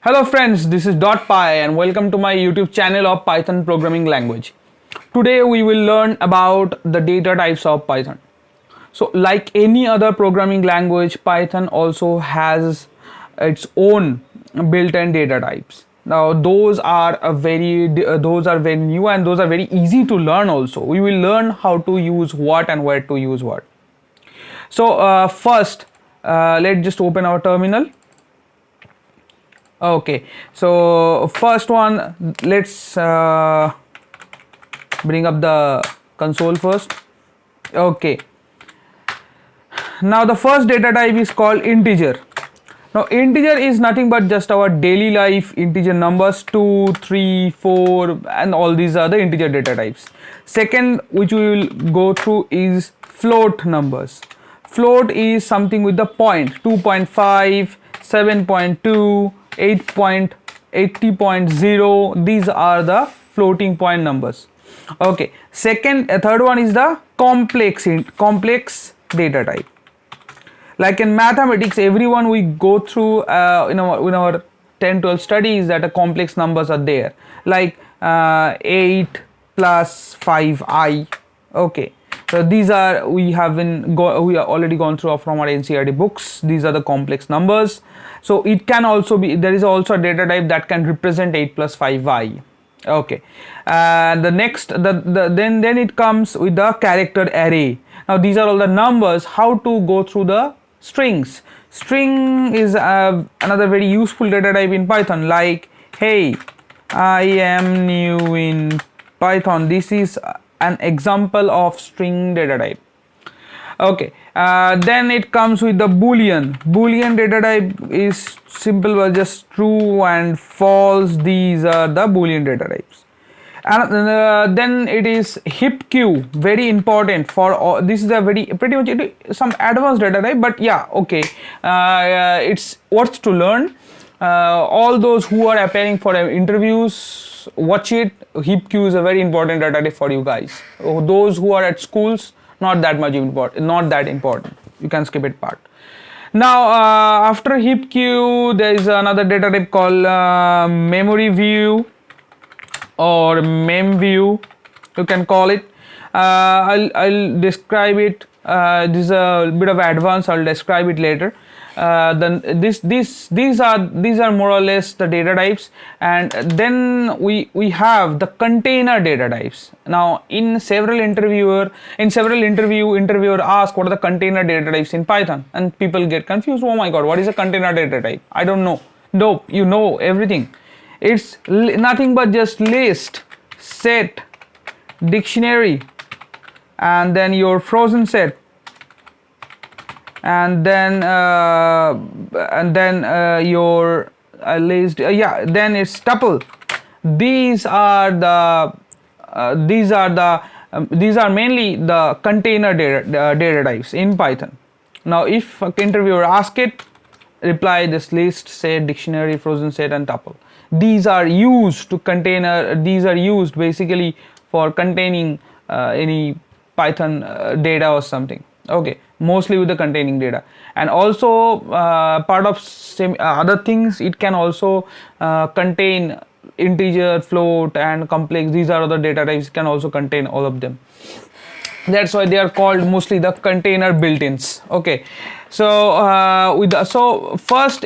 Hello friends, this is .py and welcome to my YouTube channel of Python programming language. Today we will learn about the data types of Python. So like any other programming language, Python also has its own built-in data types. Now those are very new and those are very easy to learn also. We will learn how to use what and where to use what. So first let's just open our terminal. Okay, so first one, let's bring up the console first. Okay, now the first data type is called integer. Now integer is nothing but just our daily life integer numbers, 2, 3, 4 and all these are the integer data types. Second, which we will go through, is float numbers. Float is something with the point 2.5, 7.2, 8.80.0. these are the floating point numbers. Okay, third one is the complex data type. Like in mathematics, everyone we go through in our 10-12 studies that the complex numbers are there, like 8 plus 5i. Okay, so these are we are already gone through from our NCERT books. These are the complex numbers. So it can also be, there is also a data type that can represent 8 plus 5i. Okay, the next then it comes with the character array. Now these are all the numbers. How to go through the strings? String is another very useful data type in Python. Like, hey, I am new in Python. This is an example of string data type. Okay, then it comes with the boolean. Boolean data type is simple, but just true and false. These are the boolean data types. And then it is HipQ, very important for all. This is a pretty much some advanced data type, but yeah, okay, it's worth to learn. All those who are appearing for interviews, watch it. HipQ is a very important data type for you guys. Those who are at schools, not that important. You can skip it part. Now after HipQ, there is another data type called memory view or memview, you can call it. I'll describe it. This is a bit of advanced. I'll describe it later. Then these are more or less the data types, and then we have the container data types. Now in several interviewer ask what are the container data types in Python, and people get confused. Oh my god, what is a container data type? I don't know. Nope, you know everything. It's nothing but just list, set, dictionary, and then your frozen set, and then your list. Then it's tuple. These are mainly the container data types in Python. Now if an interviewer asks it, reply this: list, set, dictionary, frozen set, and tuple. These are used basically for containing any Python data or something. Okay, mostly with the containing data, and also part of other things. It can also contain integer, float, and complex. These are other data types. Can also contain all of them. That's why they are called mostly the container built-ins. Okay, so our first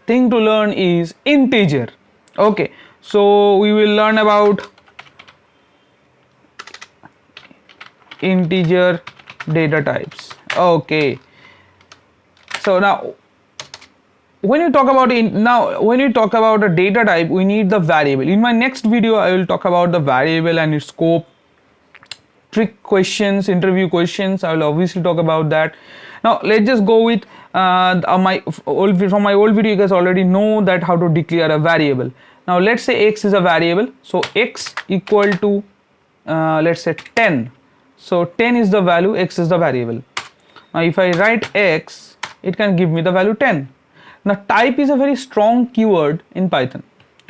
thing to learn is integer. Okay, so we will learn about integer data types. Okay, so now when you talk about a data type, we need the variable. In my next video I will talk about the variable and its scope, trick questions, interview questions. I will obviously talk about that. Now let's just go with from my old video. You guys already know that how to declare a variable. Now let's say x is a variable, so x equal to let's say 10. So 10 is the value, x is the variable. Now if I write x, it can give me the value 10. Now type is a very strong keyword in Python.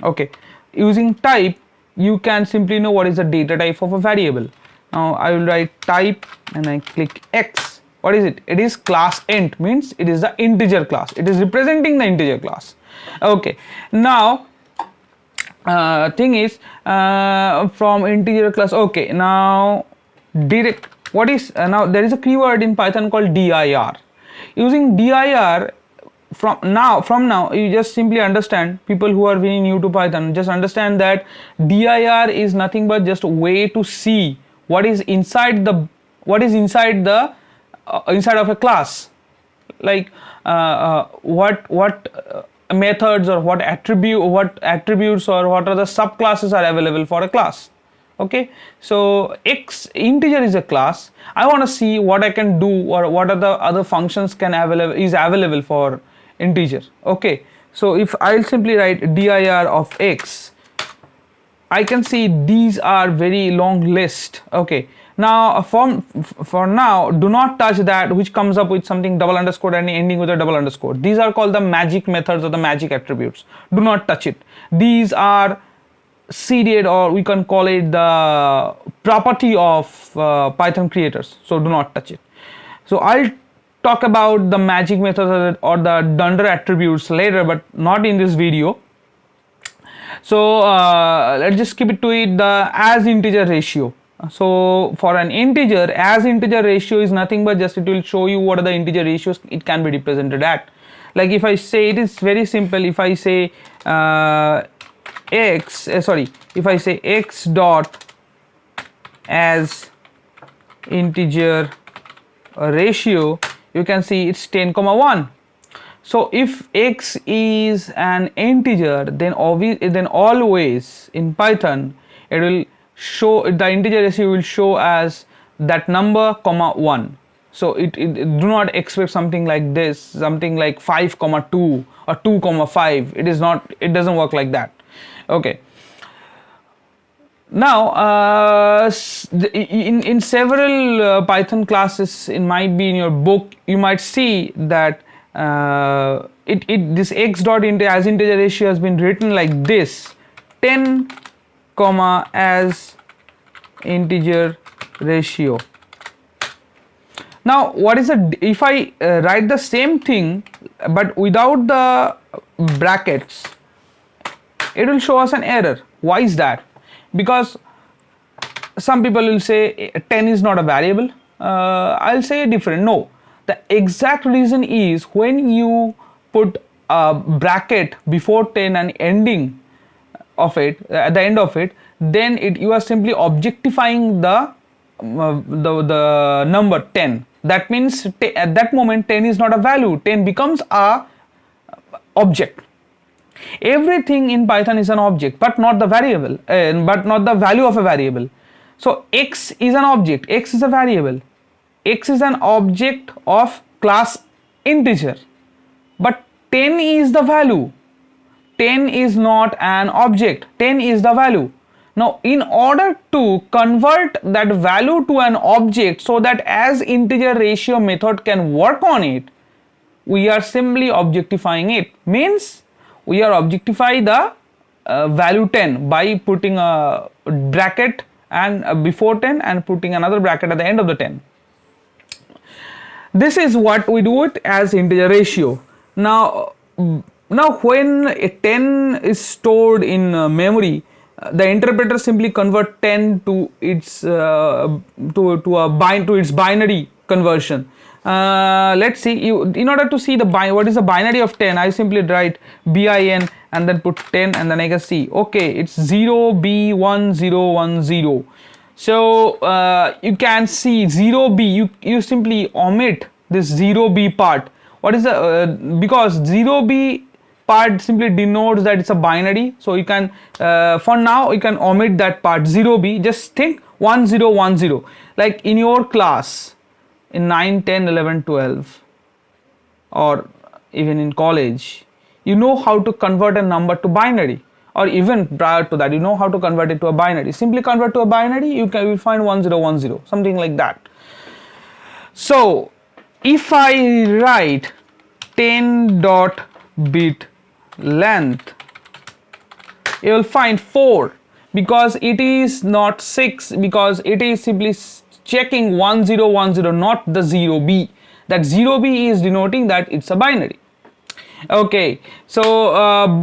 Okay, using type you can simply know what is the data type of a variable. Now I will write type and I click x. What is it? It is class int, means it is the integer class. It is representing the integer class. Okay, now thing is from integer class. Okay, now direct, what is now there is a keyword in Python called dir. Using dir, from now you just simply understand, people who are very new to Python, just understand that dir is nothing but just a way to see what is inside the inside of a class, like what methods or what attributes or what are the subclasses are available for a class. Okay, so integer is a class. I want to see what I can do or what are the other functions available for integer. Okay, so if I'll simply write dir of x, I can see these are very long list. Okay, now for now, do not touch that which comes up with something double underscore and ending with a double underscore. These are called the magic methods or the magic attributes. Do not touch it. These are seeded, or we can call it the property of Python creators, so do not touch it. So I'll talk about the magic methods or the dunder attributes later, but not in this video. So let's just keep it to it, the as integer ratio. So for an integer, as integer ratio is nothing but just it will show you what are the integer ratios it can be represented at. Like if I say, it is very simple. If I say if I say x dot as integer ratio, you can see it's 10,1. So if x is an integer, then always in Python it will show, the integer ratio will show as that number comma 1. So it do not expect something like this, something like 5,2 or 2,5. It is not, it doesn't work like that. Okay, now in several Python classes, it might be in your book, you might see that this x dot as integer ratio has been written like this: 10 comma as integer ratio. Now what is if I write the same thing but without the brackets, it will show us an error. Why is that? Because some people will say 10 is not a variable. I'll say different. No, the exact reason is when you put a bracket before 10 and ending of it at the end of it, then you are simply objectifying the number 10. That means at that moment 10 is not a value, 10 becomes a object. Everything in Python is an object, but not the variable, but not the value of a variable. So x is an object, x is a variable, x is an object of class integer, but 10 is the value. 10 is not an object, 10 is the value. Now in order to convert that value to an object so that as integer ratio method can work on it, we are simply objectifying it. Means we are objectify the value 10 by putting a bracket and before 10 and putting another bracket at the end of the 10. This is what we do it as integer ratio. Now when a 10 is stored in memory, the interpreter simply convert 10 to its its binary conversion. Let's see, in order to see what is the binary of 10, I simply write bin and then put 10 and then I can see, okay, it's 0b1010. So you can see 0b, you simply omit this 0b part. What is the because 0b part simply denotes that it's a binary, so you can for now you can omit that part 0b. Just think 1010, like in your class in 9, 10, 11, 12 or even in college, you know how to convert a number to binary, or even prior to that you know how to convert it to a binary. Simply convert to a binary, you will find 1010, something like that. So if I write 10 dot bit length, you will find 4, because it is not 6, because it is simply checking 1010, not the 0b. that 0b is denoting that it's a binary. Okay, so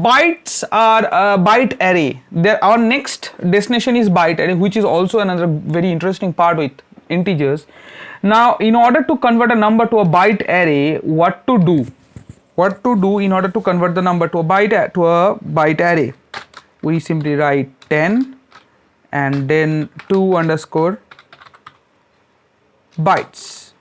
bytes are byte array. Our next destination is byte array, which is also another very interesting part with integers. Now, in order to convert a number to a byte array, what to do? What to do in order to convert the number to a byte array? We simply write 10 and then 2 underscore bytes.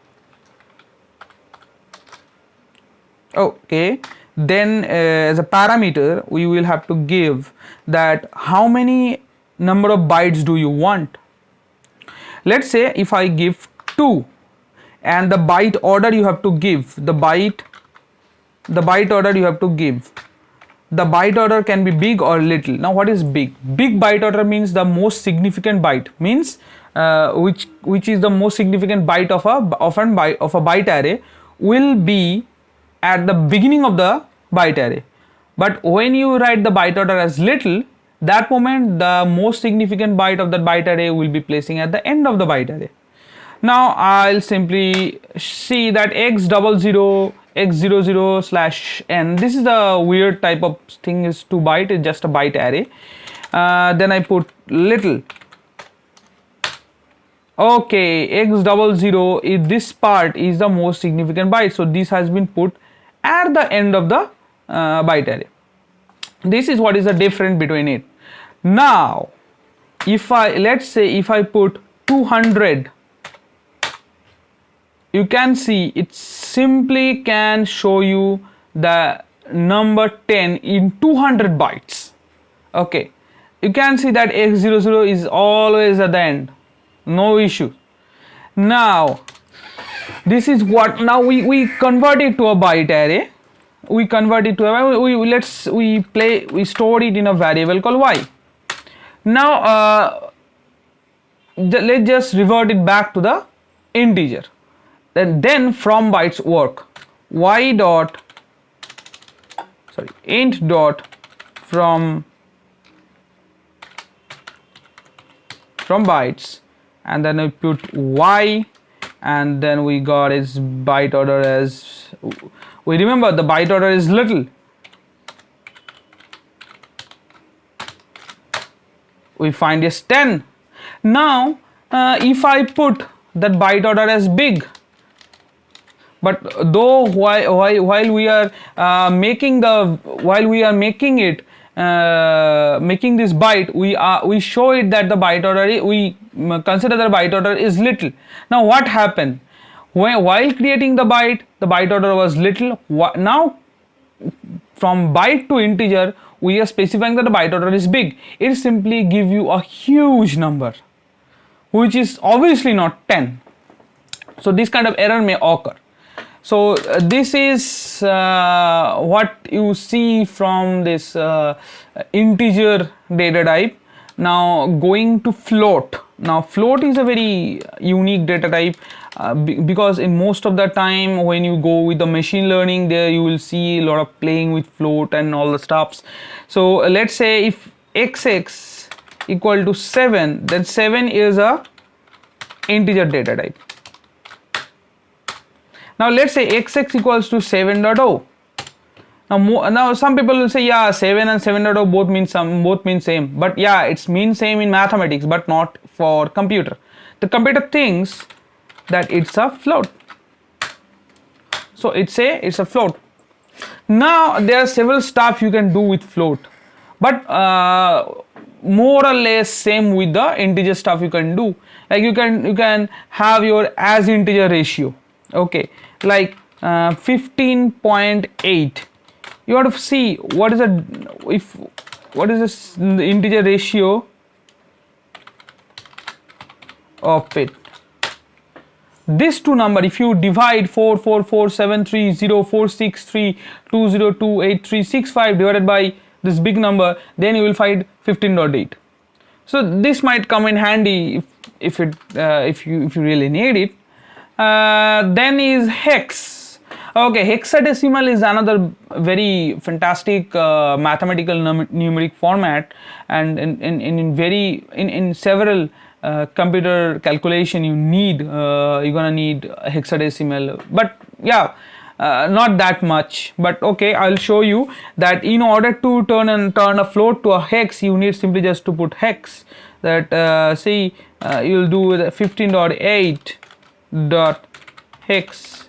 Okay, then as a parameter we will have to give that how many number of bytes do you want. Let's say if I give 2 and the byte order you have to give, the byte order you have to give, the byte order can be big or little. Now what is big? Big byte order means the most significant byte, means which is the most significant byte of a byte array will be at the beginning of the byte array. But when you write the byte order as little, that moment the most significant byte of that byte array will be placing at the end of the byte array. Now I'll simply see that x00 x00/n, this is the weird type of thing, is 2 byte, it's just a byte array. Then I put little. Okay, x00 is this part is the most significant byte, so this has been put at the end of the byte array. This is what is the difference between it. Now if I, let's say if I put 200, you can see it simply can show you the number 10 in 200 bytes. Okay, you can see that x00 is always at the end, no issue. Now this is what, now we convert it to a byte array. We convert it to a, we store it in a variable called y. Now let's just revert it back to the integer. Then from bytes work, y dot, sorry, int dot from bytes, and then we put y, and then we got its byte order as, we remember the byte order is little, we find is 10. Now if I put that byte order as big, but though while we are making it making this byte, we show it that the byte order, we consider the byte order is little. Now what happened? While creating the byte order was little. Now from byte to integer we are specifying that the byte order is big. It simply give you a huge number, which is obviously not 10. So this kind of error may occur. So this is what you see from this integer data type. Now going to float. Now float is a very unique data type because in most of the time when you go with the machine learning, there you will see a lot of playing with float and all the stuffs. So let's say if xx equal to 7, then 7 is a integer data type. Now let's say xx equals to 7.0. Now some people will say, yeah, 7 and 7.0 both mean same, but yeah, it's mean same in mathematics but not for computer. The computer thinks that it's a float, so it's a float. Now there are several stuff you can do with float, but more or less same with the integer stuff you can do. Like you can have your as integer ratio. Okay, like 15.8. You have to see what is this integer ratio of it. This two number, if you divide 444730463202835 divided by this big number, then you will find 15.8. So this might come in handy if you really need it. Then is hex. Okay, hexadecimal is another very fantastic mathematical numeric format, and in several computer calculation you're gonna need hexadecimal, but yeah, not that much, but okay, I'll show you that in order to turn a float to a hex, you need simply just to put hex. That see, you'll do the 15.8 dot hex.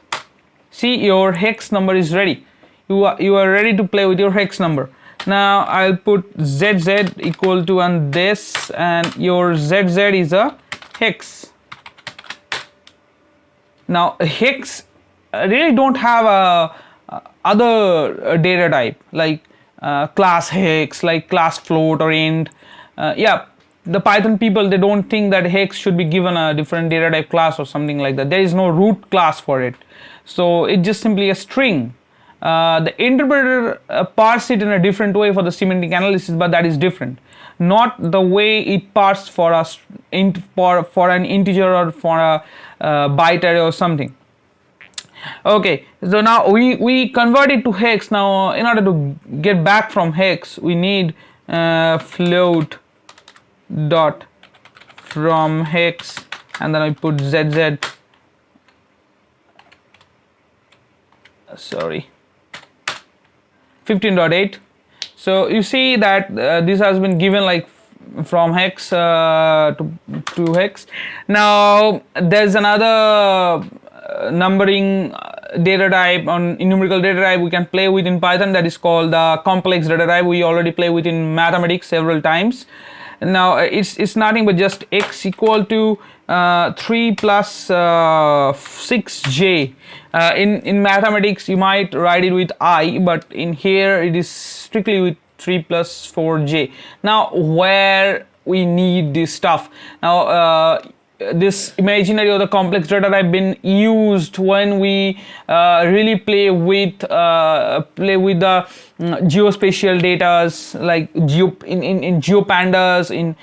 See, your hex number is ready. You are ready to play with your hex number. Now I'll put ZZ equal to and this, and your ZZ is a hex. Now hex really don't have a other data type like class hex, like class float or int. Yeah, the Python people, they don't think that hex should be given a different data type class or something like that. There is no root class for it, so it's just simply a string. The interpreter parse it in a different way for the semantic analysis, but that is different, not the way it parses for us for an integer or for a byte array or something. Okay, so now we convert it to hex. Now in order to get back from hex, we need float dot from hex, and then I put ZZ, sorry, 15.8. so you see that this has been given like from hex to hex. Now there's another numbering data type on numerical data type we can play with in Python, that is called the complex data type. We already play with in mathematics several times. Now it's nothing but just x equal to 3 plus 6j. In mathematics you might write it with I, but in here it is strictly with 3 plus 4j. Now where we need this stuff, now this imaginary or the complex data type been used when we really play with the geospatial datas, like in GeoPandas, in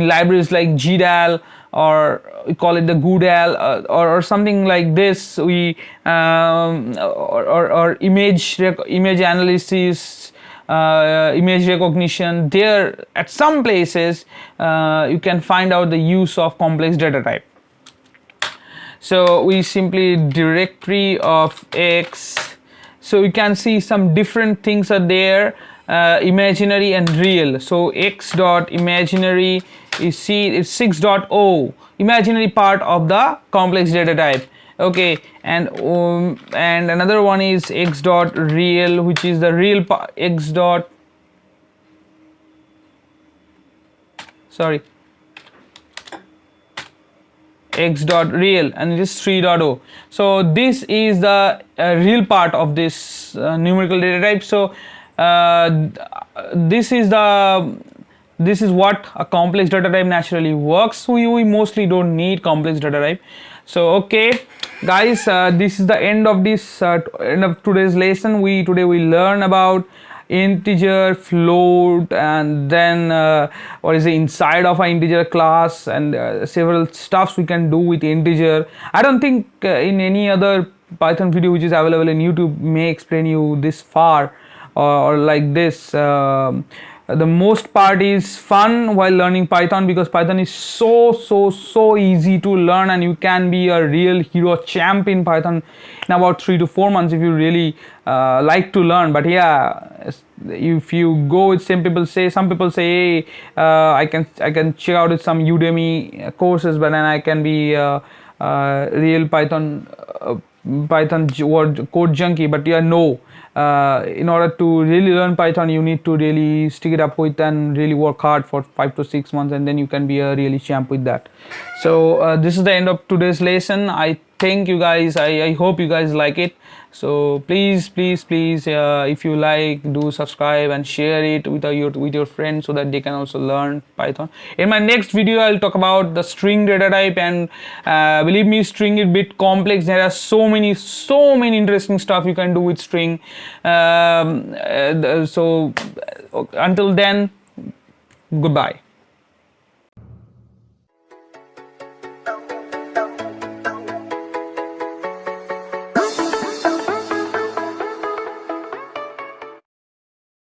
libraries like GDAL, or we call it the GUDAL, or something like this. We or image analysis, image recognition. There at some places you can find out the use of complex data type. So we simply directory of x, so you can see some different things are there, imaginary and real. So x dot imaginary is 6.0, imaginary part of the complex data type. Okay, and another one is x dot real, which is the real part. X dot, sorry, x dot real, and it is 3.0. so this is the real part of this numerical data type. So this is what a complex data type naturally works. We mostly don't need complex data type. So okay guys, this is the end of this end of today's lesson. Today we learn about integer, float, and then what is the inside of an integer class, and several stuffs we can do with integer. I don't think in any other Python video which is available in YouTube may explain you this far or like this. The most part is fun while learning Python, because Python is so easy to learn, and you can be a real hero champ in Python in about 3 to 4 months if you really like to learn. But yeah, if you go with some people say hey, I can check out some Udemy courses, but then I can be real Python code junkie. But yeah, no. In order to really learn Python, you need to really stick it up with and really work hard for 5 to 6 months, and then you can be a really champ with that. So this is the end of today's lesson. I thank you guys. I hope you guys like it. So please if you like, do subscribe and share it with your friends so that they can also learn Python. In my next video I'll talk about the string data type, and believe me, string is a bit complex. There are so many interesting stuff you can do with string. So until then, goodbye.